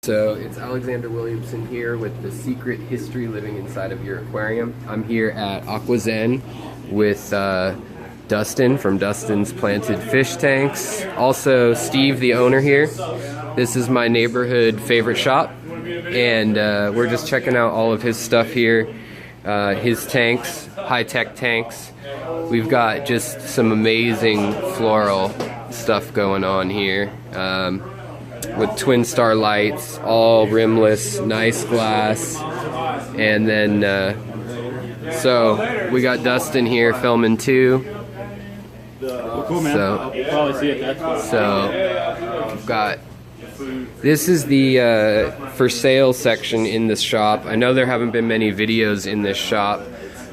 So it's Alexander Williamson here with the secret history living inside of your aquarium. I'm here at Aqua Zen with Dustin from Dustin's Planted Fishtanks. Also Steve, the owner here. This is my neighborhood favorite shop, and we're just checking out all of his stuff here. His tanks, high-tech tanks. We've got just some amazing floral stuff going on here. With Twin Star lights, all rimless, nice glass, and then so we got Dustin here filming too. Cool, man. So we've got, this is the for sale section in this shop. I know there haven't been many videos in this shop,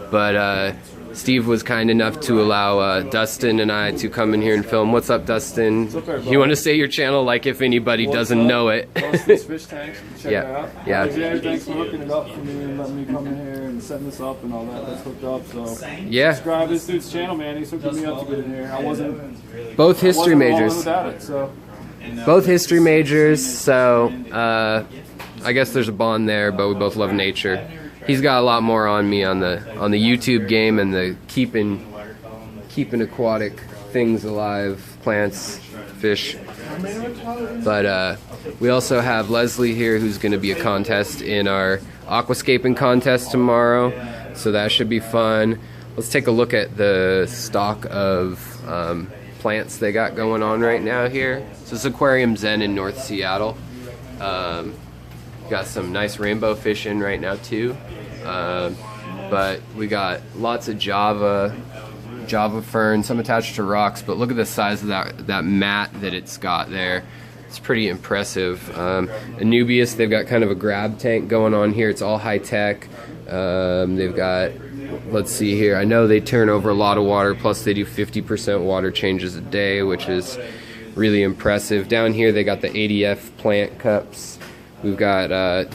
but Steve was kind enough to allow Dustin and I to come in here and film. What's up, Dustin? What's up there, you want to say your channel like if anybody doesn't know it? Dustin's Fishtanks. Check Yeah, it out. yeah. Alexander, thanks for hooking it up for me and letting me come in here and setting this up and all that. That's hooked up. So Yeah. subscribe to this dude's channel, man. He's hooking me up to get in here. I wasn't Both history majors. without it, so. Both history majors, so I guess there's a bond there, but we both love nature. He's got a lot more on me on the YouTube game and the keeping aquatic things alive, plants, fish. But we also have Leslie here, who's going to be a contest in our Aquascaping contest tomorrow, so that should be fun. Let's take a look at the stock of plants they got going on right now here. So it's Aquarium Zen in North Seattle. Got some nice rainbow fish in right now too. But we got lots of Java Fern, some attached to rocks, but look at the size of that mat that it's got there. It's pretty impressive. Anubias, they've got kind of a grab tank going on here. It's all high tech. They've got, let's see here, I know they turn over a lot of water, plus they do 50% water changes a day, which is really impressive. Down here they got the ADF plant cups. We've got,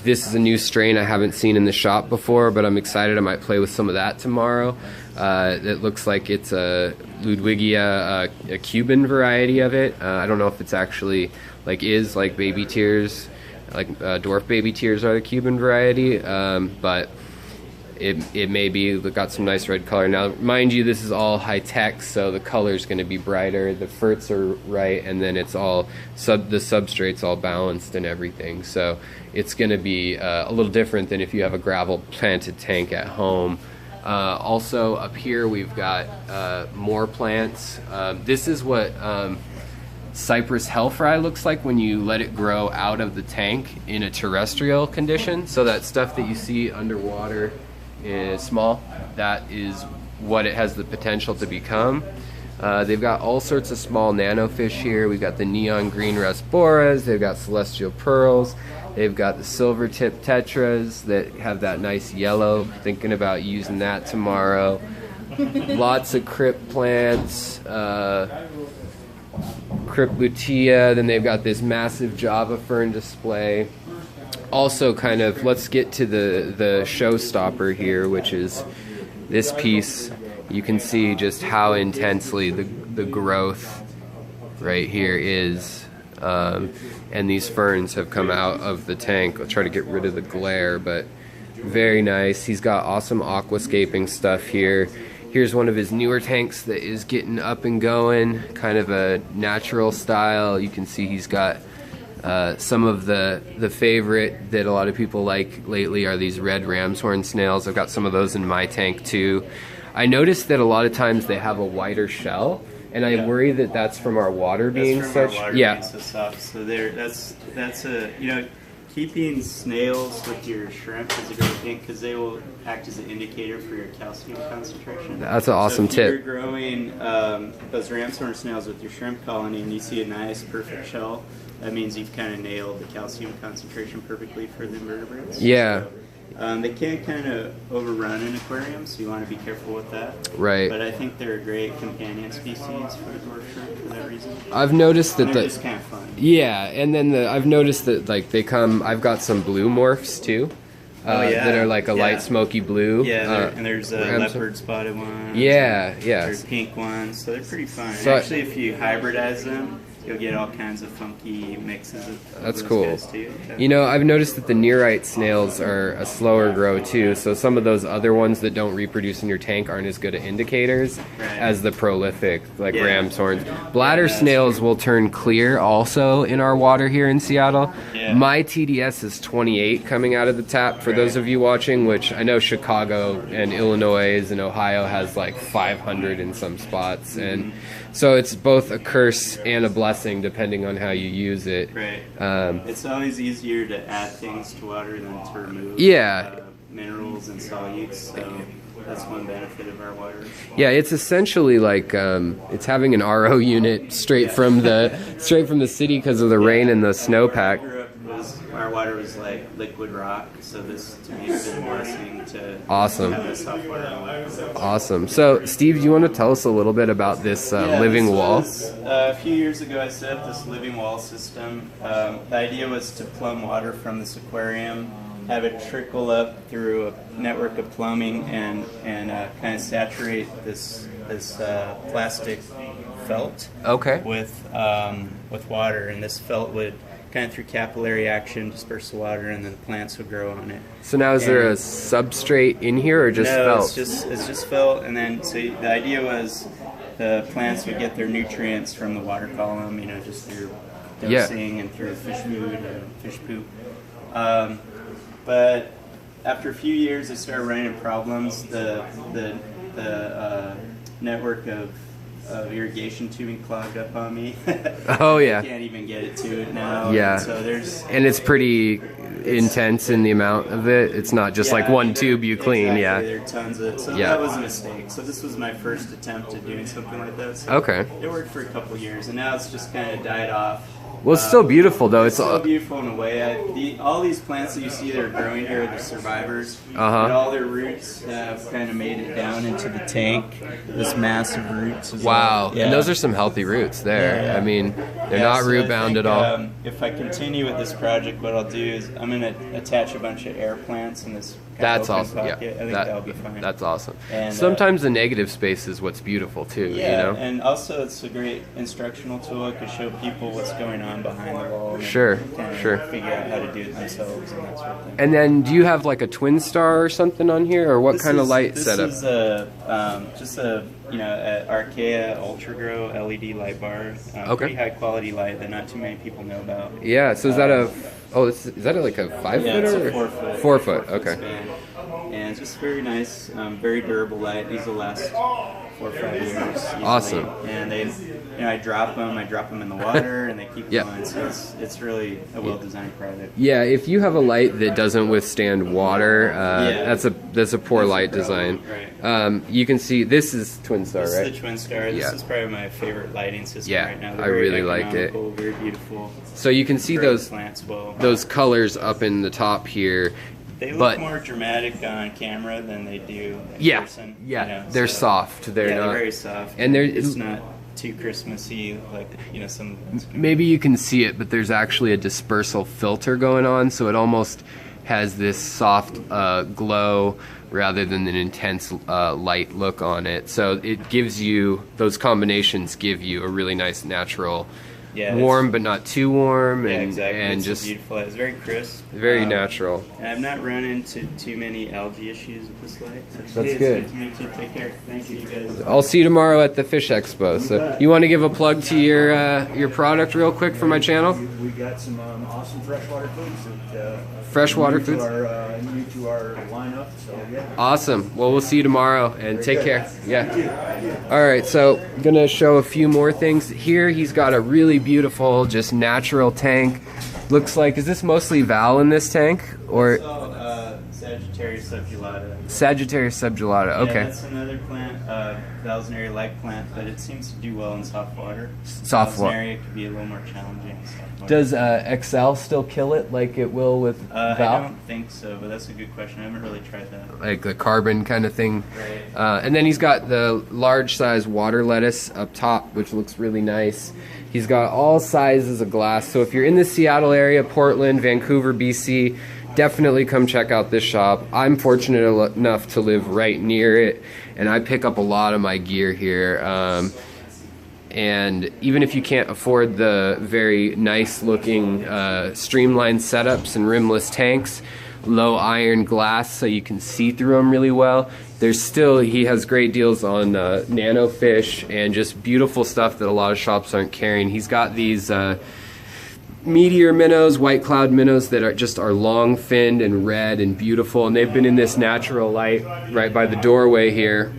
this is a new strain I haven't seen in the shop before, but I'm excited. I might play with some of that tomorrow. It looks like it's a Ludwigia, a Cuban variety of it. I don't know if it's actually like baby tears, like dwarf baby tears are the Cuban variety, but it may be got some nice red color. Now, mind you, this is all high tech, so the color's going to be brighter. The ferts are right, and then it's all the substrate's all balanced and everything. So it's going to be a little different than if you have a gravel planted tank at home. Also up here we've got more plants. This is what Cypress hellfry looks like when you let it grow out of the tank in a terrestrial condition. So that stuff that you see underwater is small. That is what it has the potential to become. They've got all sorts of small nanofish here. We've got the neon green rasboras. They've got celestial pearls. They've got the silver tip tetras that have that nice yellow. Thinking about using that tomorrow. Lots of crypt plants. Crypt lutea. Then they've got this massive Java fern display. Also, kind of, let's get to the showstopper here, which is this piece. You can see just how intensely the growth right here is, and these ferns have come out of the tank. I'll try to get rid of the glare, but very nice. He's got awesome aquascaping stuff here. Here's one of his newer tanks that is getting up and going, kind of a natural style. You can see he's got some of the favorite that a lot of people like lately are these red ram's horn snails. I've got some of those in my tank too. I noticed that a lot of times they have a whiter shell, and I worry that that's from our water being such. Being so soft. So that's a, you know, keeping snails with your shrimp is a great thing because they will act as an indicator for your calcium concentration. That's an awesome tip. If you're growing those ram's horn snails with your shrimp colony and you see a nice perfect shell, that means you've kind of nailed the calcium concentration perfectly for the invertebrates. Yeah. So, they can kind of overrun an aquarium, so you want to be careful with that. Right. But I think they're a great companion species for the dwarf shrimp for that reason. I've noticed that they're just kind of fun. Yeah, and then I've noticed that like they come. I've got some blue morphs too. That are like a light smoky blue. Yeah, and there's a leopard spotted one. Yeah, yeah. There's pink ones, so they're pretty fun. So actually, if you hybridize them, you'll get all kinds of funky mixes of That's those cool. guys too. Yeah. You know, I've noticed that the nearite snails are a slower grow too, so some of those other ones that don't reproduce in your tank aren't as good at indicators as the prolific, like ram's horns. Bladder snails will turn clear also in our water here in Seattle. My TDS is 28 coming out of the tap for those of you watching, which I know Chicago and Illinois and Ohio has like 500 in some spots, and so it's both a curse and a blessing depending on how you use it. It's always easier to add things to water than to remove minerals and solutes, so that's one benefit of our water. Yeah, it's essentially like it's having an RO unit straight from the city because of the rain and the snowpack. Our water was like liquid rock, so this to me has been a blessing to have this soft water. Awesome. So, Steve, do you want to tell us a little bit about this living wall? A few years ago, I set up this living wall system. The idea was to plumb water from this aquarium, have it trickle up through a network of plumbing, and kind of saturate this plastic felt with water, and this felt would kind of through capillary action disperse the water, and then the plants would grow on it. So now is there a substrate in here, or just felt? No, it's just felt, and then so the idea was the plants would get their nutrients from the water column, you know, just through dosing and through fish food and fish poop. But after a few years, I started running into problems. The network of irrigation tubing clogged up on me. I can't even get it to it now. And it's pretty intense in the amount of it. It's not just like one tube you clean. There are tons of it. So that was a mistake. So this was my first attempt at doing something like that. So it worked for a couple years, and now it's just kind of died off. Well, it's still beautiful, though. It's still beautiful in a way. All these plants that you see that are growing here are the survivors. And all their roots have kind of made it down into the tank. This massive roots. Wow. And those are some healthy roots there. I mean, they're not root bound at all. If I continue with this project, what I'll do is I'm going to attach a bunch of air plants in this That's awesome. pocket. I think that'll be fine. That's awesome. And, sometimes the negative space is what's beautiful, too. Yeah, you know? And also it's a great instructional tool. It can show people what's going on behind the wall. And figure out how to do it themselves and that sort of thing. And then, do you have like a Twin Star or something on here, or what kind of light setup? This is just a Archaea Ultra Grow LED light bar. Pretty high quality light that not too many people know about. Yeah. So is that is that like a 5 foot it's or a 4 foot? 4 foot. Okay. Span. And it's just very nice, very durable light. These will last 4 or 5 years. Easily. Awesome. And they, I drop them in the water, and they keep going. So it's really a well-designed product. Yeah, if you have a light that doesn't withstand water, that's a poor light design. Right. You can see this is Twin Star, right? This is the Twin Star. This is probably my favorite lighting system right now. I really like it. Very beautiful. So you can see those colors up in the top here. They look more dramatic on camera than they do in person. Yeah, they're soft. They're not very soft. And it's not too Christmassy like some. Maybe you can see it, but there's actually a dispersal filter going on, so it almost has this soft glow rather than an intense light look on it. So it gives you, those combinations give you a really nice natural. Warm but not too warm, and it's just beautiful. It's very crisp, very natural. And I've not run into too many algae issues with this light. So that's good. Take care. Thank you, guys. I'll see you tomorrow at the Fish Expo. So you want to give a plug to your product real quick for my channel? We got some awesome freshwater foods that freshwater foods new to our lineup. So awesome. Well, we'll see you tomorrow, and take care. All right, so I'm gonna show a few more things here. He's got a really beautiful, just natural tank. Looks like, is this mostly Val in this tank, or Sagittarius subulata? Sagittarius subulata. Okay. Yeah, that's another plant, Valsinaria-like plant, but it seems to do well in soft water. Soft water. Valsinaria could be a little more challenging in soft water. Does Excel still kill it like it will with Val? I don't think so, but that's a good question. I haven't really tried that. Like the carbon kind of thing. Right. And then he's got the large size water lettuce up top, which looks really nice. He's got all sizes of glass. So if you're in the Seattle area, Portland, Vancouver, BC, definitely come check out this shop. I'm fortunate enough to live right near it, and I pick up a lot of my gear here. And even if you can't afford the very nice looking streamlined setups and rimless tanks, low iron glass so you can see through them really well, he has great deals on nano fish and just beautiful stuff that a lot of shops aren't carrying. He's got these meteor minnows, white cloud minnows that are long finned and red and beautiful, and they've been in this natural light right by the doorway here.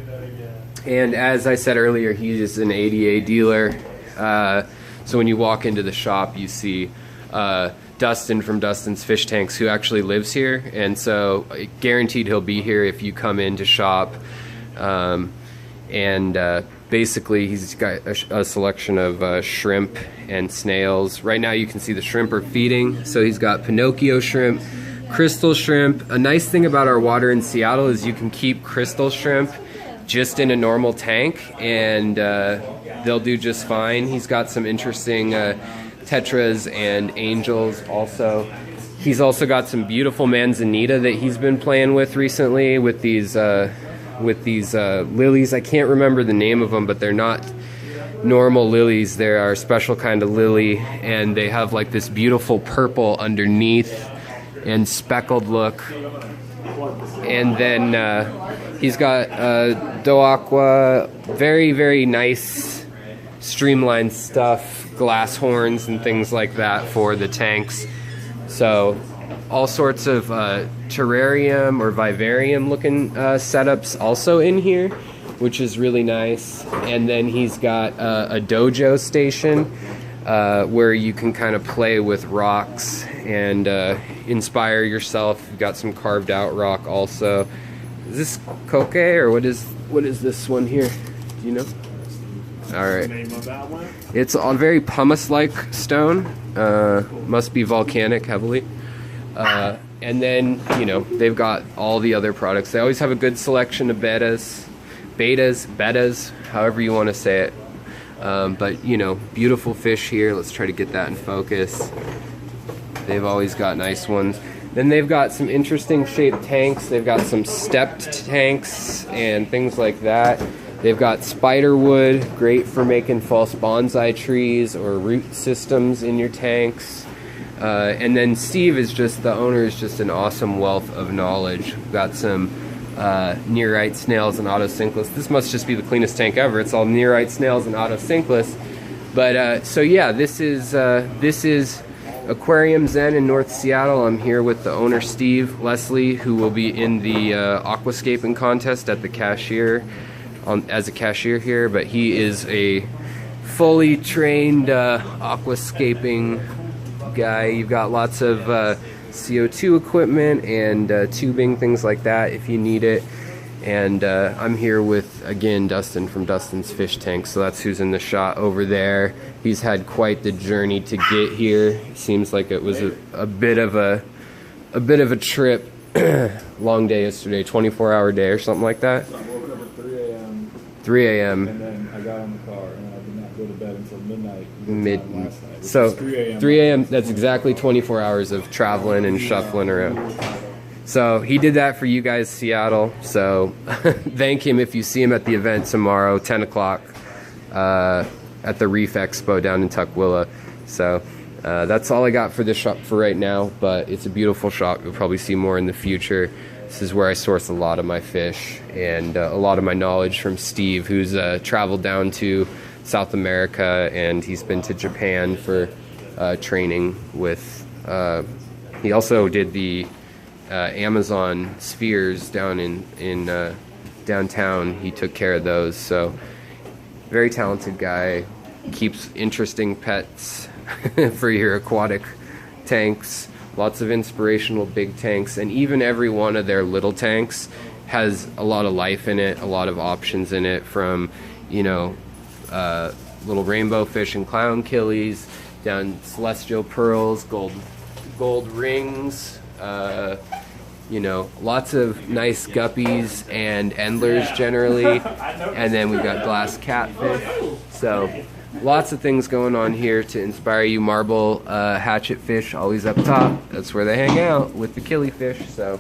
And as I said earlier, he is an ADA dealer, so when you walk into the shop you see Dustin from Dustin's Fishtanks, who actually lives here, and so guaranteed he'll be here if you come in to shop. Basically he's got a selection of shrimp and snails. Right now you can see the shrimp are feeding, so he's got Pinocchio shrimp, crystal shrimp. A nice thing about our water in Seattle is you can keep crystal shrimp just in a normal tank and they'll do just fine. He's got some interesting tetras and angels also. He's also got some beautiful manzanita that he's been playing with recently with these lilies. I can't remember the name of them, but they're not normal lilies. They are a special kind of lily, and they have like this beautiful purple underneath and speckled look. And then he's got Do Aqua, very, very nice streamlined stuff, glass horns and things like that for the tanks. So all sorts of terrarium or vivarium looking setups also in here, which is really nice. And then he's got a dojo station where you can kind of play with rocks and inspire yourself. You've got some carved out rock also. Is this koke or what is this one here? Do you know? All right. Name of that one? It's a very pumice-like stone. Must be volcanic heavily. And then, you know, they've got all the other products. They always have a good selection of betas, however you want to say it. But, you know, beautiful fish here. Let's try to get that in focus. They've always got nice ones. Then they've got some interesting shaped tanks. They've got some stepped tanks and things like that. They've got spider wood, great for making false bonsai trees or root systems in your tanks. And then Steve the owner is just an awesome wealth of knowledge. We've got some nearite snails and autosynclus. This must just be the cleanest tank ever. It's all nearite snails and autosynclus. But so yeah, this is Aquarium Zen in North Seattle. I'm here with the owner Steve Leslie, who will be in the Aquascaping contest at the cashier. As a cashier here, but he is a fully trained aquascaping guy. You've got lots of CO2 equipment and tubing, things like that if you need it. And I'm here with, again, Dustin from Dustin's Fishtanks, so that's who's in the shot over there. He's had quite the journey to get here. Seems like it was a bit of a trip. Long day yesterday, 24-hour day or something like that. 3 a.m. And then I got in the car and I did not go to bed until midnight. Last night, so 3 a.m. That's exactly 24 hours of traveling and shuffling around. So he did that for you guys, Seattle. So thank him if you see him at the event tomorrow, 10 o'clock, at the Reef Expo down in Tukwila. So that's all I got for this shop for right now, but it's a beautiful shop. You'll probably see more in the future. This is where I source a lot of my fish and a lot of my knowledge from Steve, who's traveled down to South America, and he's been to Japan for training with... he also did the Amazon spheres down in downtown. He took care of those, so very talented guy. Keeps interesting pets for your aquatic tanks. Lots of inspirational big tanks, and even every one of their little tanks has a lot of life in it, a lot of options in it, from, you know, little rainbow fish and clown killies, down celestial pearls, gold rings, you know, lots of nice guppies and endlers generally, and then we've got glass catfish. So lots of things going on here to inspire you. Marble hatchet fish always up top. That's where they hang out with the killifish. So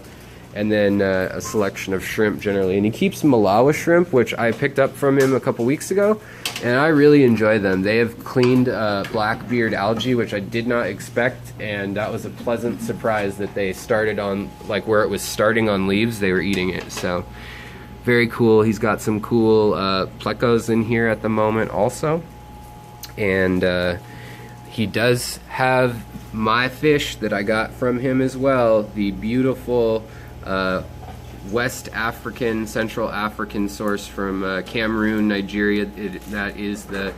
and then a selection of shrimp generally. And he keeps Molalla shrimp, which I picked up from him a couple weeks ago, and I really enjoy them. They have cleaned blackbeard algae, which I did not expect, and that was a pleasant surprise that they started on, like where it was starting on leaves, they were eating it. So very cool. He's got some cool plecos in here at the moment also, and he does have my fish that I got from him as well, the beautiful West African, Central African source from Cameroon, Nigeria. That is the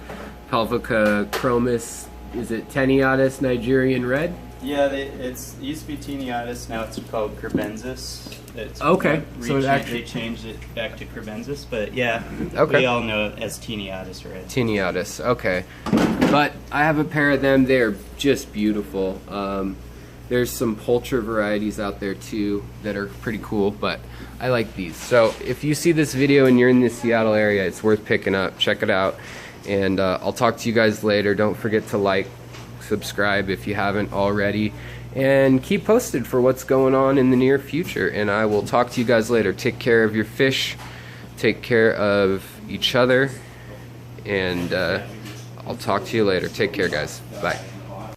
Pelvica chromis, is it Teniatus Nigerian red? Yeah, it used to be Teniatus, now it's called Crebensis. It's okay, so they changed it back to Crebensis, but yeah, okay. We all know it as Teniatus red. Teniatus, okay. But I have a pair of them. They're just beautiful. There's some Pulcher varieties out there too that are pretty cool, but I like these. So if you see this video and you're in the Seattle area, it's worth picking up. Check it out, and I'll talk to you guys later. Don't forget to like, subscribe if you haven't already, and keep posted for what's going on in the near future. And I will talk to you guys later. Take care of your fish, take care of each other, and I'll talk to you later. Take care, guys. Bye.